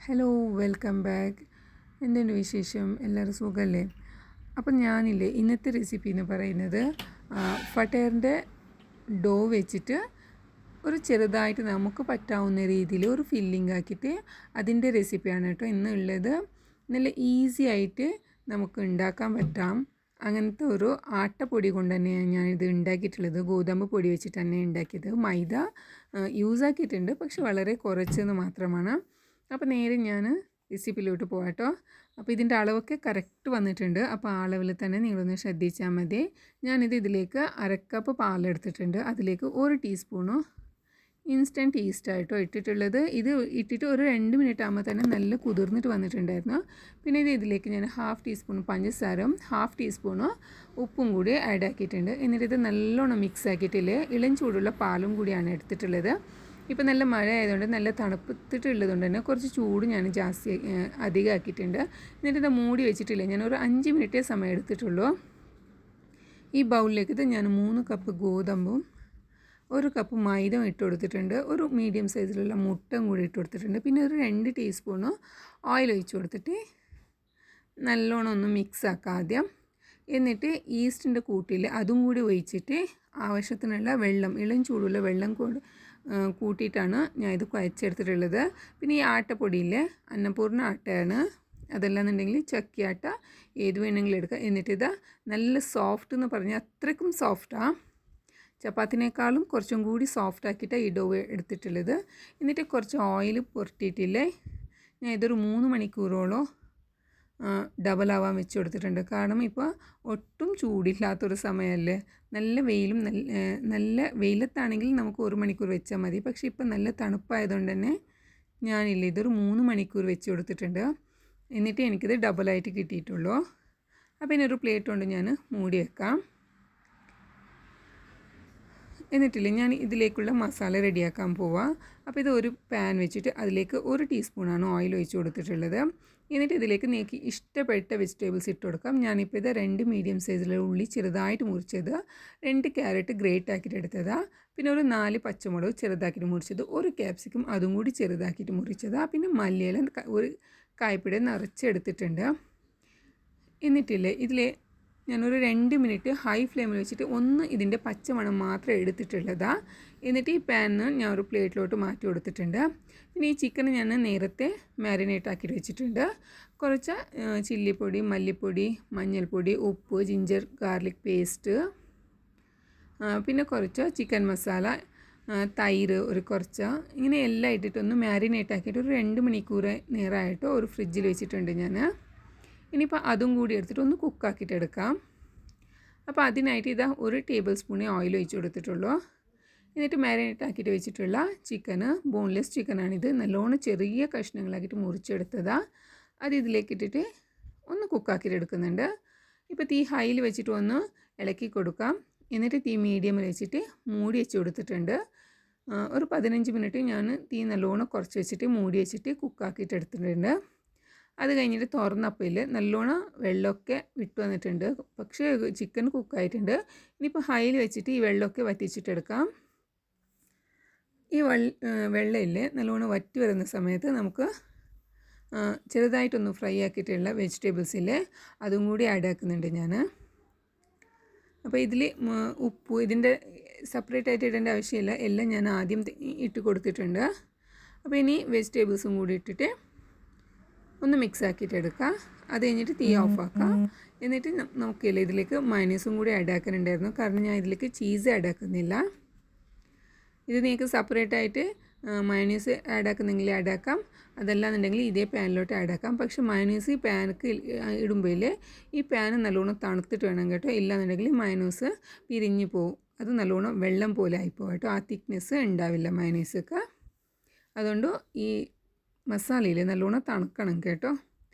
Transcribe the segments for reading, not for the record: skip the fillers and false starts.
Hello welcome back. എന്തുണ്ട് വിശേഷം? എല്ലാവരും സുഖമല്ലേ? അപ്പം ഞാനില്ലേ ഇന്നത്തെ റെസിപ്പി എന്ന് പറയുന്നത് ഫട്ടേറിൻ്റെ ഡോ വെച്ചിട്ട് ഒരു ചെറുതായിട്ട് നമുക്ക് പറ്റാവുന്ന രീതിയിൽ ഒരു ഫില്ലിംഗ് ആക്കിയിട്ട് അതിൻ്റെ റെസിപ്പിയാണ് കേട്ടോ ഇന്ന് ഉള്ളത്. നല്ല ഈസി ആയിട്ട് നമുക്ക് ഉണ്ടാക്കാൻ പറ്റാം. അങ്ങനത്തെ ഒരു ആട്ടപ്പൊടി കൊണ്ട് തന്നെയാണ് ഞാനിത് ഉണ്ടാക്കിയിട്ടുള്ളത്. ഗോതമ്പ് പൊടി വെച്ചിട്ട് തന്നെ ഉണ്ടാക്കിയത്. മൈദ യൂസ് ആക്കിയിട്ടുണ്ട്, പക്ഷെ വളരെ കുറച്ചെന്ന് മാത്രമാണ്. അപ്പോൾ നേരെ ഞാൻ റെസിപ്പിയിലോട്ട് പോകാം കേട്ടോ. അപ്പോൾ ഇതിൻ്റെ അളവൊക്കെ കറക്റ്റ് വന്നിട്ടുണ്ട്. അപ്പോൾ ആ അളവിൽ തന്നെ നിങ്ങളൊന്ന് ശ്രദ്ധിച്ചാൽ മതി. ഞാനിത് ഇതിലേക്ക് അരക്കപ്പ് പാലെടുത്തിട്ടുണ്ട്. അതിലേക്ക് 1 ടീസ്പൂണ് ഇൻസ്റ്റൻറ്റ് ഈസ്റ്റായിട്ടോ ഇട്ടിട്ടുള്ളത്. ഇത് ഇട്ടിട്ട് ഒരു 2 മിനിറ്റ് ആകുമ്പോൾ തന്നെ നല്ല കുതിർന്നിട്ട് വന്നിട്ടുണ്ടായിരുന്നു. പിന്നെ ഇതിലേക്ക് ഞാൻ 1/2 ടീസ്പൂൺ പഞ്ചസാരയും 1/2 ടീസ്പൂണ് ഉപ്പും കൂടി ആഡ് ആക്കിയിട്ടുണ്ട്. എന്നിട്ട് ഇത് നല്ലോണം മിക്സ് ആക്കിയിട്ടില്ലേ ഇളം ചൂടുള്ള പാലും കൂടിയാണ് എടുത്തിട്ടുള്ളത്. ഇപ്പോൾ നല്ല മഴ ആയതുകൊണ്ട് നല്ല തണുപ്പിട്ടിട്ടുള്ളതുകൊണ്ട് തന്നെ കുറച്ച് ചൂട് ഞാൻ ജാസ്തി അധികം ആക്കിയിട്ടുണ്ട്. എന്നിട്ട് ഇത് മൂടി വെച്ചിട്ടില്ല. ഞാൻ ഒരു 5 മിനിറ്റേ സമയം എടുത്തിട്ടുള്ളൂ. ഈ ബൗളിലേക്ക് ഇത് ഞാൻ 3 കപ്പ് ഗോതമ്പും 1 കപ്പ് മൈദ ഇട്ട് കൊടുത്തിട്ടുണ്ട്. ഒരു മീഡിയം സൈസിലുള്ള മുട്ടയും കൂടി ഇട്ട് കൊടുത്തിട്ടുണ്ട്. പിന്നെ ഒരു 2 ടീസ്പൂണ് ഓയിൽ ഒഴിച്ച് കൊടുത്തിട്ട് നല്ലോണം ഒന്ന് മിക്സ് ആക്കാം ആദ്യം. എന്നിട്ട് ഈസ്റ്റിൻ്റെ കൂട്ടിൽ അതും കൂടി ഒഴിച്ചിട്ട് ആവശ്യത്തിനുള്ള വെള്ളം, ഇളം ചൂടുള്ള വെള്ളം കൂട്ടിയിട്ടാണ് ഞാൻ ഇത് കുഴച്ചെടുത്തിട്ടുള്ളത്. പിന്നെ ഈ ആട്ടപ്പൊടിയിലെ അന്നപൂർണ്ണ ആട്ടയാണ്, അതല്ലാന്നുണ്ടെങ്കിൽ ചക്കിയാട്ട ഏത് വേണമെങ്കിലും എടുക്കുക. എന്നിട്ടിത് നല്ല സോഫ്റ്റ് എന്ന് പറഞ്ഞാൽ അത്രയ്ക്കും സോഫ്റ്റാണ്. ചപ്പാത്തിനേക്കാളും കുറച്ചും കൂടി സോഫ്റ്റ് ആക്കിയിട്ടാണ് ഈ ഡോ എടുത്തിട്ടുള്ളത്. എന്നിട്ട് കുറച്ച് ഓയിൽ പുരട്ടിയിട്ടില്ലേ ഞാൻ ഇതൊരു 3 മണിക്കൂറോളം ഡബിൾ ആവാൻ വെച്ച് കൊടുത്തിട്ടുണ്ട്. കാരണം ഇപ്പോൾ ഒട്ടും ചൂടില്ലാത്തൊരു സമയമല്ലേ. നല്ല വെയിലും നല്ല വെയിലത്താണെങ്കിൽ നമുക്ക് 1 മണിക്കൂർ വെച്ചാൽ മതി. പക്ഷേ ഇപ്പോൾ നല്ല തണുപ്പായതുകൊണ്ട് തന്നെ ഞാനില്ല ഇതൊരു 3 മണിക്കൂർ വെച്ച് കൊടുത്തിട്ടുണ്ട്. എന്നിട്ട് എനിക്കിത് ഡബിളായിട്ട് കിട്ടിയിട്ടുള്ളൂ. അപ്പോൾ ഇനി ഒരു പ്ലേറ്റ് കൊണ്ട് ഞാൻ മൂടി വെക്കാം. എന്നിട്ടില്ലേ ഞാൻ ഇതിലേക്കുള്ള മസാല റെഡിയാക്കാൻ പോവാം. അപ്പോൾ ഇത് ഒരു പാൻ വെച്ചിട്ട് അതിലേക്ക് 1 ടീസ്പൂണാണ് ഓയിൽ ഒഴിച്ച് കൊടുത്തിട്ടുള്ളത്. എന്നിട്ട് ഇതിലേക്ക് നിങ്ങൾക്ക് ഇഷ്ടപ്പെട്ട വെജിറ്റബിൾസ് ഇട്ട് കൊടുക്കാം. ഞാനിപ്പോൾ ഇത് 2 മീഡിയം സൈസിലുള്ള ഉള്ളി ചെറുതായിട്ട് മുറിച്ചത്, 2 ക്യാരറ്റ് ഗ്രേറ്റ് ആക്കിയിട്ട് എടുത്തതാണ്, പിന്നെ ഒരു 4 പച്ചമുളക് ചെറുതാക്കിയിട്ട് മുറിച്ചത്, 1 ക്യാപ്സിക്കം അതും കൂടി ചെറുതാക്കിയിട്ട് മുറിച്ചതാണ്, പിന്നെ മല്ലിയില ഒരു കായ്പിട നിറച്ചെടുത്തിട്ടുണ്ട്. എന്നിട്ടില്ലേ ഇതിൽ ഞാനൊരു 2 മിനിറ്റ് ഹൈ ഫ്ലെയിമിൽ വെച്ചിട്ട് ഒന്ന് ഇതിൻ്റെ പച്ചമണം മാത്രം എടുത്തിട്ടുള്ളതാണ്. എന്നിട്ട് ഈ പാനിന് ഞാൻ ഒരു പ്ലേറ്റിലോട്ട് മാറ്റി കൊടുത്തിട്ടുണ്ട്. പിന്നെ ഈ ചിക്കൻ ഞാൻ നേരത്തെ മാരിനേറ്റ് ആക്കിയിട്ട് വെച്ചിട്ടുണ്ട്. കുറച്ച് ചില്ലിപ്പൊടി, മല്ലിപ്പൊടി, മഞ്ഞൾപ്പൊടി, ഉപ്പ്, ജിഞ്ചർ ഗാർലിക് പേസ്റ്റ്, പിന്നെ കുറച്ച് ചിക്കൻ മസാല, തൈര് ഒരു കുറച്ച്, ഇങ്ങനെ എല്ലാം ഇട്ടിട്ടൊന്ന് മാരിനേറ്റ് ആക്കിയിട്ട് ഒരു 2 മണിക്കൂർ നേരമായിട്ട് ഒരു ഫ്രിഡ്ജിൽ വെച്ചിട്ടുണ്ട് ഞാൻ. ഇനിയിപ്പോൾ അതും കൂടി എടുത്തിട്ട് ഒന്ന് കുക്കാക്കിയിട്ട് എടുക്കാം. അപ്പോൾ അതിനായിട്ട് ഇതാ 1 ടേബിൾ സ്പൂണേ ഓയിൽ ഒഴിച്ച് കൊടുത്തിട്ടുള്ളൂ. എന്നിട്ട് മാരിനേറ്റ് ആക്കിയിട്ട് വെച്ചിട്ടുള്ള ചിക്കന്, ബോൺലെസ് ചിക്കനാണിത്, നല്ലോണം ചെറിയ കഷ്ണങ്ങളാക്കിയിട്ട് മുറിച്ചെടുത്തതാണ്. അത് ഇതിലേക്ക് ഇട്ടിട്ട് ഒന്ന് കുക്കാക്കിയിട്ട് എടുക്കുന്നുണ്ട്. ഇപ്പോൾ തീ ഹൈയിൽ വെച്ചിട്ട് ഒന്ന് ഇളക്കി കൊടുക്കാം. എന്നിട്ട് തീ മീഡിയമിൽ വെച്ചിട്ട് മൂടി വെച്ച് കൊടുത്തിട്ടുണ്ട്. ഒരു 15 മിനിറ്റ് ഞാൻ തീ നല്ലോണം കുറച്ച് വെച്ചിട്ട് മൂടി വെച്ചിട്ട് കുക്കാക്കിയിട്ട് എടുത്തിട്ടുണ്ട്. അത് കഴിഞ്ഞിട്ട് തുറന്നപ്പോൾ നല്ലോണം വെള്ളമൊക്കെ വിട്ട് വന്നിട്ടുണ്ട്. പക്ഷേ ചിക്കൻ കുക്കായിട്ടുണ്ട്. ഇനിയിപ്പോൾ ഹൈയിൽ വെച്ചിട്ട് ഈ വെള്ളമൊക്കെ വറ്റിച്ചിട്ടെടുക്കാം. ഈ വെള്ളമില്ലേ നല്ലോണം വറ്റി വരുന്ന സമയത്ത് നമുക്ക് ചെറുതായിട്ടൊന്ന് ഫ്രൈ ആക്കിയിട്ടുള്ള വെജിറ്റബിൾസില്ലേ അതും കൂടി ആഡ് ആക്കുന്നുണ്ട് ഞാൻ. അപ്പോൾ ഇതിൽ ഉപ്പ് ഇതിൻ്റെ സെപ്പറേറ്റ് ആയിട്ട് ഇടേണ്ട ആവശ്യമില്ല, എല്ലാം ഞാൻ ആദ്യം ഇട്ട് കൊടുത്തിട്ടുണ്ട്. അപ്പോൾ ഇനി വെജിറ്റബിൾസും കൂടി ഇട്ടിട്ട് ഒന്ന് മിക്സ് ആക്കിയിട്ട് എടുക്കുക. അത് കഴിഞ്ഞിട്ട് തീ ഓഫാക്കാം. എന്നിട്ട് നമുക്കില്ല ഇതിലേക്ക് മയോണൈസും കൂടി ആഡ് ആക്കാനുണ്ടായിരുന്നു. കാരണം ഞാൻ ഇതിലേക്ക് ചീസ് ആഡ് ആക്കുന്നില്ല. ഇത് നിങ്ങൾക്ക് സെപ്പറേറ്റായിട്ട് മയോണൈസ് ആഡ് ആക്കുന്നെങ്കിൽ ആഡ് ആക്കാം, അതല്ലാന്നുണ്ടെങ്കിൽ ഇതേ പാനിലോട്ട് ആഡ് ആക്കാം. പക്ഷേ മയോണൈസ് ഈ പാനക്ക് ഇടുമ്പോൾ ഈ പാൻ നല്ലോണം തണുത്തിട്ട് വേണം കേട്ടോ, ഇല്ലാന്നുണ്ടെങ്കിൽ മയോണൈസ് പിരിഞ്ഞു പോവും. അത് നല്ലോണം വെള്ളം പോലെ ആയിപ്പോവും കേട്ടോ, ആ തിക്നെസ് ഉണ്ടാവില്ല മയോണൈസൊക്കെ. അതുകൊണ്ട് ഈ മസാലയിൽ നല്ലോണം തണുക്കണം കേട്ടോ.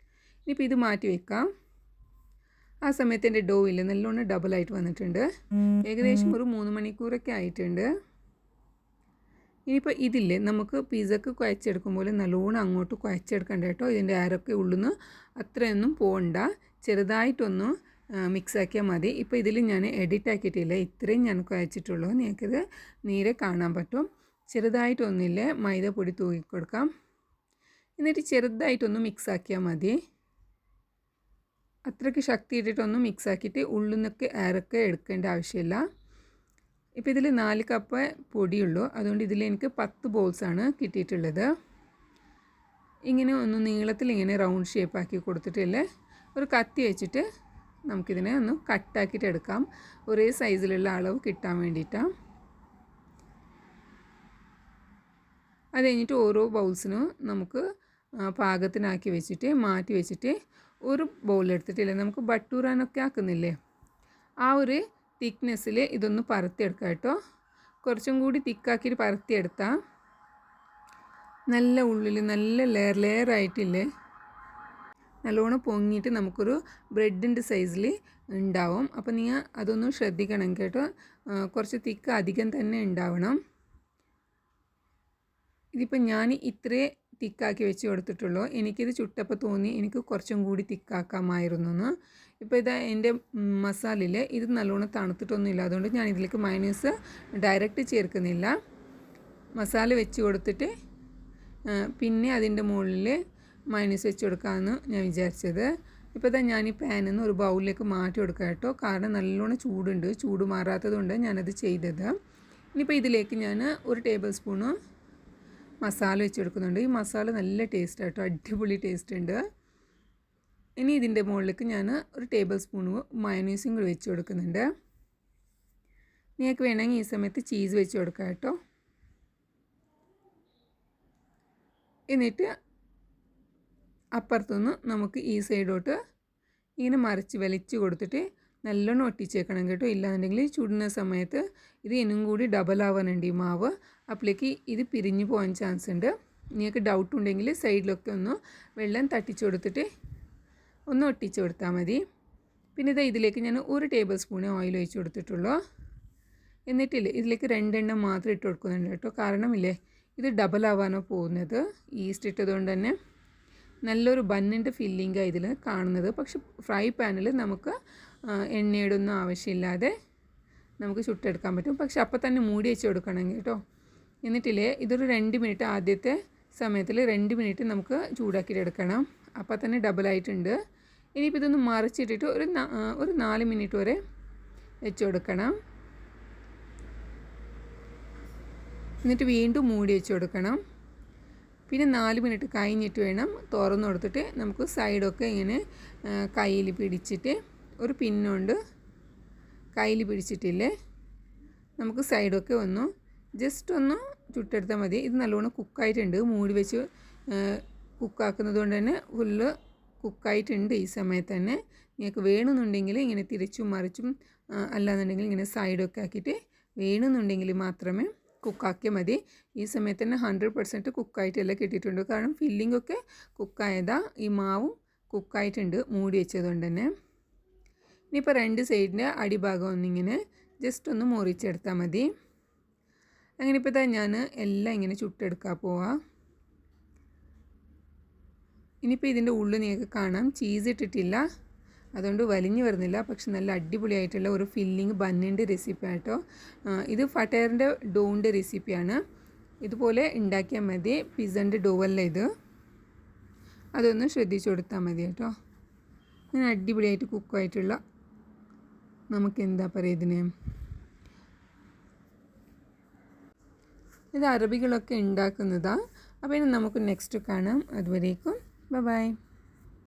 ഇനിയിപ്പോൾ ഇത് മാറ്റി വെക്കാം. ആ സമയത്ത് എൻ്റെ ഡോയിൽ നല്ലോണം ഡബിളായിട്ട് വന്നിട്ടുണ്ട്. ഏകദേശം ഒരു 3 മണിക്കൂറൊക്കെ ആയിട്ടുണ്ട്. ഇനിയിപ്പോൾ ഇതില്ലേ നമുക്ക് പിസ്സക്ക് കുഴച്ചെടുക്കുമ്പോൾ നല്ലോണം അങ്ങോട്ട് കുഴച്ചെടുക്കണ്ട കേട്ടോ. ഇതിൻ്റെ അരൊക്കെ ഉള്ളുന്ന് അത്രയൊന്നും പോകണ്ട, ചെറുതായിട്ടൊന്ന് മിക്സാക്കിയാൽ മതി. ഇപ്പോൾ ഇതിൽ ഞാൻ എഡിറ്റ് ആക്കിയിട്ടില്ല, ഇത്രയും ഞാൻ കുഴച്ചിട്ടുള്ളൂ. നിങ്ങൾക്കിത് നേരെ കാണാൻ പറ്റും. ചെറുതായിട്ടൊന്നില്ലേ മൈദപ്പൊടി തൂക്കി കൊടുക്കാം. എന്നിട്ട് ചെറുതായിട്ടൊന്ന് മിക്സ് ആക്കിയാൽ മതി. അത്രയ്ക്ക് ശക്തി ഇട്ടിട്ടൊന്ന് മിക്സ് ആക്കിയിട്ട് ഉള്ളിൽ നിന്നൊക്കെ എയറൊക്കെ എടുക്കേണ്ട ആവശ്യമില്ല. ഇപ്പോൾ ഇതിൽ 4 കപ്പ് പൊടിയുള്ളൂ, അതുകൊണ്ട് ഇതിൽ എനിക്ക് 10 ബോൾസാണ് കിട്ടിയിട്ടുള്ളത്. ഇങ്ങനെ ഒന്ന് നീളത്തിൽ ഇങ്ങനെ റൗണ്ട് ഷേപ്പാക്കി കൊടുത്തിട്ടില്ലേ, ഒരു കത്തി വെച്ചിട്ട് നമുക്കിതിനെ ഒന്ന് കട്ടാക്കിയിട്ട് എടുക്കാം, ഒരേ സൈസിലുള്ള അളവ് കിട്ടാൻ വേണ്ടിയിട്ടാണ്. അത് കഴിഞ്ഞിട്ട് ഓരോ ബൗൾസിനും നമുക്ക് പാകത്തിനാക്കി വെച്ചിട്ട് മാറ്റി വെച്ചിട്ട് ഒരു ബൗളെടുത്തിട്ടില്ലേ, നമുക്ക് ബട്ടൂറാനൊക്കെ ആക്കുന്നില്ലേ, ആ ഒരു തിക്നെസ്സിൽ ഇതൊന്ന് പരത്തിയെടുക്കാം കേട്ടോ. കുറച്ചും കൂടി തിക്കാക്കിയിട്ട് പരത്തിയെടുത്താൽ നല്ല ഉള്ളിൽ നല്ല ലെയറായിട്ടില്ലേ, നല്ലോണം പൊങ്ങിയിട്ട് നമുക്കൊരു ബ്രെഡിൻ്റെ സൈസിൽ ഉണ്ടാവും. അപ്പോൾ നിങ്ങൾ അതൊന്നും ശ്രദ്ധിക്കണം കേട്ടോ, കുറച്ച് തിക്ക് അധികം തന്നെ ഉണ്ടാവണം. ഇതിപ്പോൾ ഞാൻ ഇത്രേ തിക്കാക്കി വെച്ച് കൊടുത്തിട്ടുള്ളൂ. എനിക്കിത് ചുട്ടപ്പോൾ തോന്നി എനിക്ക് കുറച്ചും കൂടി തിക്കാക്കാമായിരുന്നു എന്ന്. ഇപ്പോൾ ഇതാ എൻ്റെ മസാലയിൽ ഇത് നല്ലോണം തണുത്തിട്ടൊന്നുമില്ല, അതുകൊണ്ട് ഞാൻ ഇതിലേക്ക് മയോണൈസ് ഡയറക്റ്റ് ചേർക്കുന്നില്ല. മസാല വെച്ച് കൊടുത്തിട്ട് പിന്നെ അതിൻ്റെ മുകളിൽ മയോണൈസ് വെച്ച് കൊടുക്കാമെന്ന് ഞാൻ വിചാരിച്ചത്. ഇപ്പോൾ ഇതാ ഞാൻ ഈ പാനിൽ നിന്ന് ഒരു ബൗളിലേക്ക് മാറ്റി കൊടുക്കാം കേട്ടോ, കാരണം നല്ലോണം ചൂടുണ്ട്, ചൂട് മാറാത്തത് കൊണ്ട് ഞാനത് ചെയ്തത്. ഇനിയിപ്പോൾ ഇതിലേക്ക് ഞാൻ 1 ടേബിൾ സ്പൂണ് മസാല വെച്ച് കൊടുക്കുന്നുണ്ട്. ഈ മസാല നല്ല ടേസ്റ്റ് ആട്ടോ, അടിപൊളി ടേസ്റ്റ് ഉണ്ട്. ഇനി ഇതിൻ്റെ മുകളിലേക്ക് ഞാൻ 1 ടേബിൾ സ്പൂൺ മയോണൈസും കൂടി വെച്ച് കൊടുക്കുന്നുണ്ട്. നിങ്ങൾക്ക് വേണമെങ്കിൽ ഈ സമയത്ത് ചീസ് വെച്ച് കൊടുക്കാം കേട്ടോ. എന്നിട്ട് അപ്പുറത്തുനിന്ന് നമുക്ക് ഈ സൈഡോട്ട് ഇങ്ങനെ മറിച്ച് വലിച്ച് കൊടുത്തിട്ട് നല്ലോണം ഒട്ടിച്ചേക്കണം കേട്ടോ, ഇല്ലാന്നുണ്ടെങ്കിൽ ചുടുന്ന സമയത്ത് ഇത് ഇന്നും കൂടി ഡബിൾ ആവാനുണ്ട് ഈ മാവ്, അപ്പോഴേക്ക് ഇത് പിരിഞ്ഞു പോകാൻ ചാൻസ് ഉണ്ട്. നിങ്ങൾക്ക് ഡൗട്ട് ഉണ്ടെങ്കിൽ സൈഡിലൊക്കെ ഒന്ന് വെള്ളം തട്ടിച്ച് കൊടുത്തിട്ട് ഒന്ന് ഒട്ടിച്ച് കൊടുത്താൽ മതി. പിന്നെ ഇതിലേക്ക് ഞാൻ 1 ടേബിൾ സ്പൂൺ ഓയിൽ ഒഴിച്ച് കൊടുത്തിട്ടുള്ളൂ. എന്നിട്ടില്ലേ ഇതിലേക്ക് 2 എണ്ണം മാത്രം ഇട്ട് കൊടുക്കുന്നുണ്ട് കേട്ടോ, കാരണമില്ലേ ഇത് ഡബിൾ ആവാനോ പോകുന്നത്, ഈസ്റ്റ് ഇട്ടതുകൊണ്ട് തന്നെ നല്ലൊരു ബണ്ണിൻ്റെ ഫില്ലിങ്ങാണ് ഇതിൽ കാണുന്നത്. പക്ഷെ ഫ്രൈ പാനിൽ നമുക്ക് എണ്ണയുടെ ഒന്നും ആവശ്യമില്ലാതെ നമുക്ക് ചുട്ടെടുക്കാൻ പറ്റും. പക്ഷെ അപ്പം തന്നെ മൂടി വെച്ച് കൊടുക്കണം കേട്ടോ. എന്നിട്ടില്ലേ ഇതൊരു 2 മിനിറ്റ്, ആദ്യത്തെ സമയത്തിൽ 2 മിനിറ്റ് നമുക്ക് ചൂടാക്കിയിട്ടെടുക്കണം, അപ്പം തന്നെ ഡബിളായിട്ടുണ്ട്. ഇനിയിപ്പോൾ ഇതൊന്ന് മറിച്ചിട്ടിട്ട് ഒരു 4 മിനിറ്റ് വരെ വെച്ച് കൊടുക്കണം. എന്നിട്ട് വീണ്ടും മൂടി വെച്ച് കൊടുക്കണം. പിന്നെ 4 മിനിറ്റ് കഴിഞ്ഞിട്ട് വേണം തുറന്ന് കൊടുത്തിട്ട് നമുക്ക് സൈഡൊക്കെ ഇങ്ങനെ കയ്യിൽ പിടിച്ചിട്ട് ഒരു പിന്നുകൊണ്ട് കയ്യിൽ പിടിച്ചിട്ടില്ലേ നമുക്ക് സൈഡൊക്കെ ജസ്റ്റ് ഒന്ന് ചുട്ടെടുത്താൽ മതി. ഇത് നല്ലോണം കുക്കായിട്ടുണ്ട്, മൂടി വെച്ച് കുക്കാക്കുന്നത് കൊണ്ട് തന്നെ ഫുള്ള് കുക്കായിട്ടുണ്ട്. ഈ സമയത്ത് തന്നെ നിങ്ങൾക്ക് വേണമെന്നുണ്ടെങ്കിൽ ഇങ്ങനെ തിരിച്ചും മറിച്ചും അല്ലാന്നുണ്ടെങ്കിൽ ഇങ്ങനെ സൈഡൊക്കെ ആക്കിയിട്ട് വേണമെന്നുണ്ടെങ്കിൽ മാത്രമേ കുക്കാക്കിയാൽ മതി. ഈ സമയത്ത് തന്നെ 100% കുക്കായിട്ടെല്ലാം കിട്ടിയിട്ടുണ്ട്, കാരണം ഫില്ലിങ്ങൊക്കെ കുക്കായതാ, ഈ മാവും കുക്കായിട്ടുണ്ട് മൂടി വെച്ചതുകൊണ്ട് തന്നെ. ഇനിയിപ്പോൾ 2 സൈഡിൻ്റെ അടിഭാഗം ഒന്നിങ്ങനെ ജസ്റ്റ് ഒന്ന് മുറിച്ചെടുത്താൽ മതി. അങ്ങനെ ഇപ്പോൾ ഞാൻ എല്ലാം ഇങ്ങനെ ചുട്ടെടുക്കാൻ പോവാം. ഇനിയിപ്പോൾ ഇതിൻ്റെ ഉള്ളിൽ നിങ്ങൾക്ക് കാണാം ചീസ് ഇട്ടിട്ടില്ല, അതുകൊണ്ട് വലിഞ്ഞു വരുന്നില്ല. പക്ഷെ നല്ല അടിപൊളിയായിട്ടുള്ള ഒരു ഫില്ലിങ് ബന്നിൻ്റെ റെസിപ്പി ആട്ടോ. ഇത് ഫട്ടേറിൻ്റെ ഡോവിൻ്റെ റെസിപ്പിയാണ്. ഇതുപോലെ ഉണ്ടാക്കിയാൽ മതി, പിസ്സൻ്റെ ഡോവല്ല ഇത്. അതൊന്ന് ശ്രദ്ധിച്ചു കൊടുത്താൽ മതി കേട്ടോ. അങ്ങനെ അടിപൊളിയായിട്ട് കുക്കായിട്ടുള്ള നമുക്ക് എന്താ പറയുക ഇതിന്, ഇത് അറബികളൊക്കെ ഉണ്ടാക്കുന്നതാണ്. അപ്പോൾ ഇനി നമുക്ക് നെക്സ്റ്റ് കാണാം. അതുവരേക്കും ബൈ.